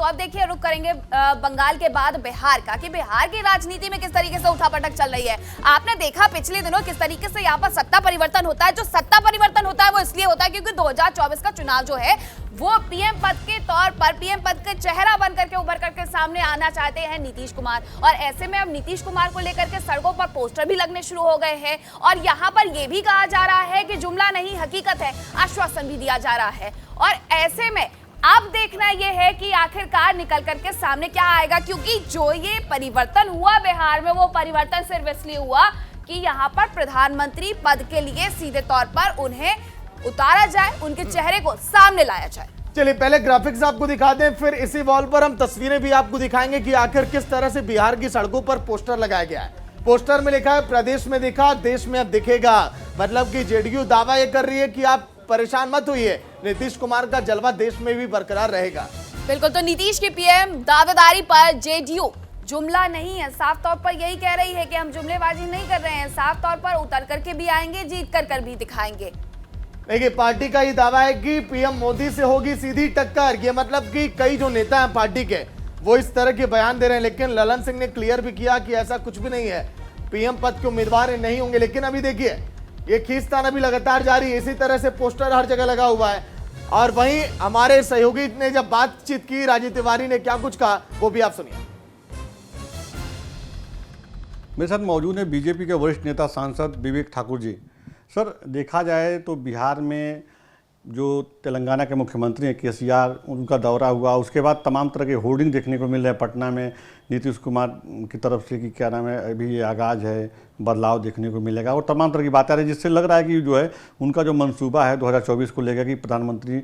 अब देखिए रुक करेंगे बंगाल के बाद बिहार का, कि बिहार की राजनीति में किस तरीके से उठापटक चल रही है। आपने देखा पिछले दिनों किस तरीके से यहाँ पर सत्ता परिवर्तन होता है। जो सत्ता परिवर्तन होता है वो इसलिए होता है क्योंकि 2024 का चुनाव जो है वो पीएम पद के तौर पर, पीएम पद के चेहरा बन करके उभर करके सामने आना चाहते हैं नीतीश कुमार। और ऐसे में अब नीतीश कुमार को लेकर के सड़कों पर पोस्टर भी लगने शुरू हो गए हैं और यहाँ पर यह भी कहा जा रहा है कि जुमला नहीं हकीकत है, आश्वासन भी दिया जा रहा है। और ऐसे में अब देखना यह है कि आखिरकार निकल करके सामने क्या आएगा, क्योंकि जो ये परिवर्तन हुआ बिहार में वो परिवर्तन सिर्फ इसलिए हुआ कि यहाँ पर प्रधानमंत्री पद के लिए सीधे तौर पर उन्हें उतारा जाए, उनके चेहरे को सामने लाया जाए। चलिए पहले ग्राफिक्स आपको दिखा दें, फिर इसी वॉल पर हम तस्वीरें भी आपको दिखाएंगे कि आखिर किस तरह से बिहार की सड़कों पर पोस्टर लगाया गया है। पोस्टर में लिखा है प्रदेश में दिखा देश में अब दिखेगा, मतलब कि जेडीयू दावा यह कर रही है कि आप परेशान मत होइए, नीतीश कुमार का जलवा देश में भी बरकरार रहेगा। बिल्कुल, तो नीतीश की पीएम दावेदारी पर जेडीयू जुमला नहीं है, साफ तौर पर यही कह रही है कि हम जुमलेबाजी नहीं कर रहे हैं, साफ तौर पर उतर करके भी आएंगे, जीत कर भी दिखाएंगे। देखिए पार्टी का ये दावा है कि पीएम मोदी से होगी सीधी टक्कर। ये मतलब कि कई जो नेता हैं पार्टी के वो इस तरह के बयान दे रहे हैं, लेकिन ललन सिंह ने क्लियर भी किया कि ऐसा कुछ भी नहीं है, पीएम पद के उम्मीदवार नहीं होंगे। लेकिन अभी देखिए ये खींचतान अभी लगातार जारी है, इसी तरह से पोस्टर हर जगह लगा हुआ है। और वहीं हमारे सहयोगी ने जब बातचीत की, राजीव तिवारी ने क्या कुछ कहा वो भी आप सुनिए। मेरे साथ मौजूद है बीजेपी के वरिष्ठ नेता सांसद विवेक ठाकुर जी। सर, देखा जाए तो बिहार में जो तेलंगाना के मुख्यमंत्री हैं केसीआर, उनका दौरा हुआ, उसके बाद तमाम तरह के होर्डिंग देखने को मिल रहे हैं पटना में नीतीश कुमार की तरफ से कि क्या नाम है, अभी ये आगाज़ है, बदलाव देखने को मिलेगा और तमाम तरह की बातें आ रही है, जिससे लग रहा है कि जो है उनका जो मंसूबा है 2024 को लेकर कि प्रधानमंत्री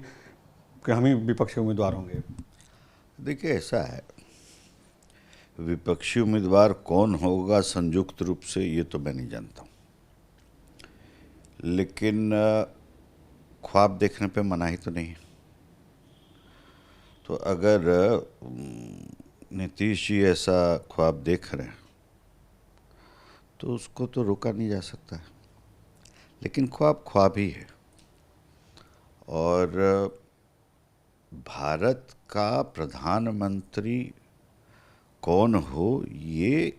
के हम ही विपक्षी उम्मीदवार होंगे। देखिए ऐसा है, विपक्षी उम्मीदवार कौन होगा संयुक्त रूप से ये तो मैं नहीं जानता हूँ, लेकिन ख्वाब देखने पे मनाही तो नहीं है। तो अगर नीतीश जी ऐसा ख्वाब देख रहे हैं तो उसको तो रोका नहीं जा सकता है, लेकिन ख्वाब ख्वाब ही है। और भारत का प्रधानमंत्री कौन हो ये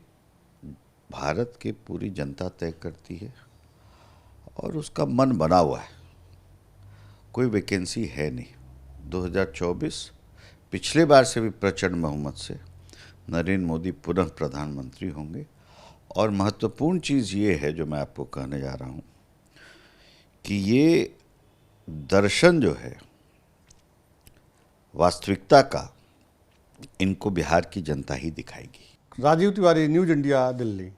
भारत की पूरी जनता तय करती है और उसका मन बना हुआ है, कोई वैकेंसी है नहीं। 2024 पिछले बार से भी प्रचंड बहुमत से नरेंद्र मोदी पुनः प्रधानमंत्री होंगे। और महत्वपूर्ण चीज़ ये है जो मैं आपको कहने जा रहा हूँ कि ये दर्शन जो है वास्तविकता का, इनको बिहार की जनता ही दिखाएगी। Rajiv Tiwari, news India, Delhi.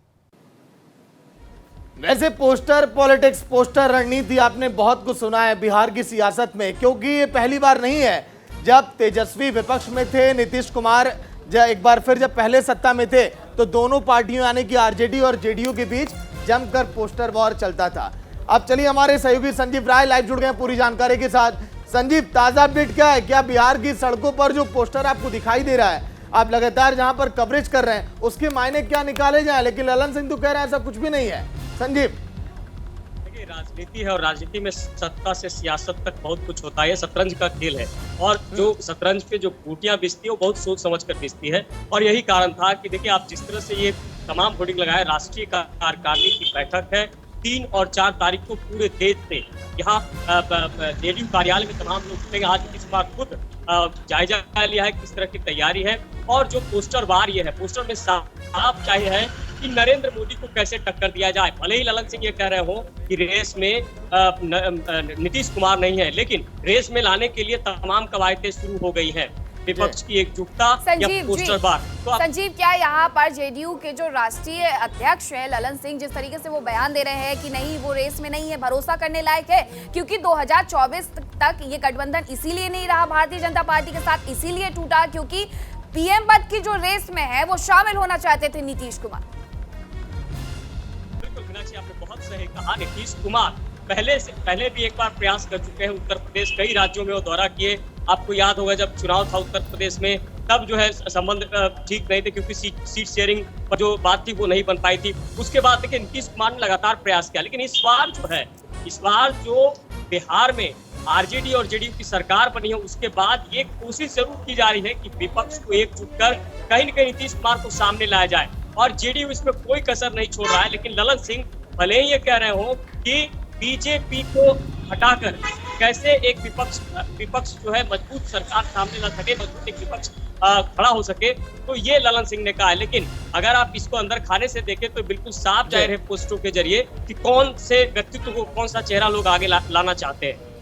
वैसे पोस्टर पॉलिटिक्स, पोस्टर रणनीति आपने बहुत कुछ सुना है बिहार की सियासत में, क्योंकि ये पहली बार नहीं है। जब तेजस्वी विपक्ष में थे, नीतीश कुमार एक बार फिर जब पहले सत्ता में थे तो दोनों पार्टियों यानी कि आरजेडी और जेडीयू के बीच जमकर पोस्टर वॉर चलता था। अब चलिए हमारे सहयोगी संजीव राय लाइव जुड़ गए पूरी जानकारी के साथ। संजीव, ताजा अपडेट क्या है? क्या बिहार की सड़कों पर जो पोस्टर आपको दिखाई दे रहा है, आप लगातार जहां पर कवरेज कर रहे हैं, उसके मायने क्या निकाले जाए? लेकिन ललन सिंह तो कह रहे हैं ऐसा कुछ भी नहीं है। संजीव, देखिए राजनीति है और राजनीति में सत्ता से सियासत तक बहुत कुछ होता है, शतरंज का खेल है और जो शतरंज पे जो गोटियां बिछती है वो बहुत सोच समझ कर बिछती है। और यही कारण था कि देखिए आप जिस तरह से ये तमाम होर्डिंग लगाए, राष्ट्रीय कार्यकारिणी की बैठक है 3 और 4 तारीख को पूरे देश से यहाँ जेडीयू कार्यालय में तमाम लोग जुटेंगे। आज नीतीश कुमार खुद जायजा लिया है किस तरह की तैयारी है और जो पोस्टर वार ये है, पोस्टर में साफ चाहिए है कि नरेंद्र मोदी को कैसे टक्कर दिया जाए। भले ही ललन सिंह ये कह रहे हो कि रेस में नीतीश कुमार नहीं है, लेकिन रेस में लाने के लिए तमाम कवायदें शुरू हो गई हैं। विपक्ष की एकजुटता या पोस्टर बार। तो संजीव, क्या यहाँ पर जेडीयू के जो राष्ट्रीय अध्यक्ष हैं ललन सिंह, जिस तरीके से वो बयान दे रहे हैं कि नहीं वो रेस में नहीं है, भरोसा करने लायक है? क्योंकि 2024 तक ये गठबंधन इसीलिए नहीं रहा भारतीय जनता पार्टी के साथ, इसीलिए टूटा क्योंकि पीएम पद की जो रेस में है वो शामिल होना चाहते थे नीतीश कुमार। बिल्कुल मीनाक्षी, आपने बहुत सही कहा। नीतीश कुमार पहले भी एक बार प्रयास कर चुके हैं उत्तर प्रदेश, कई राज्यों में वो दौरा किए। आपको याद होगा जब चुनाव था उत्तर प्रदेश में, तब जो है संबंध ठीक नहीं थे क्योंकि सीट शेयरिंग पर जो बात थी वो नहीं बन पाई थी। उसके बाद देखिए नीतीश कुमार ने लगातार प्रयास किया, लेकिन इस बार जो बिहार में आरजेडी और जेडीयू की सरकार बनी है उसके बाद ये कोशिश जरूर की जा रही है कि विपक्ष को एकजुट कर कहीं न कहीं नीतीश कुमार को सामने लाया जाए, और जेडीयू इसमें कोई कसर नहीं छोड़ रहा है। लेकिन ललन सिंह भले ही ये कह रहे हो कि बीजेपी को हटाकर कैसे एक विपक्ष जो है मजबूत सरकार सामने ला सके, मजबूत एक विपक्ष खड़ा हो सके, तो ये ललन सिंह ने कहा है। लेकिन अगर आप इसको अंदर खाने से देखें तो बिल्कुल साफ जाहिर है पोस्टरों के जरिए कि कौन से व्यक्तित्व को, कौन सा चेहरा लोग आगे लाना चाहते हैं।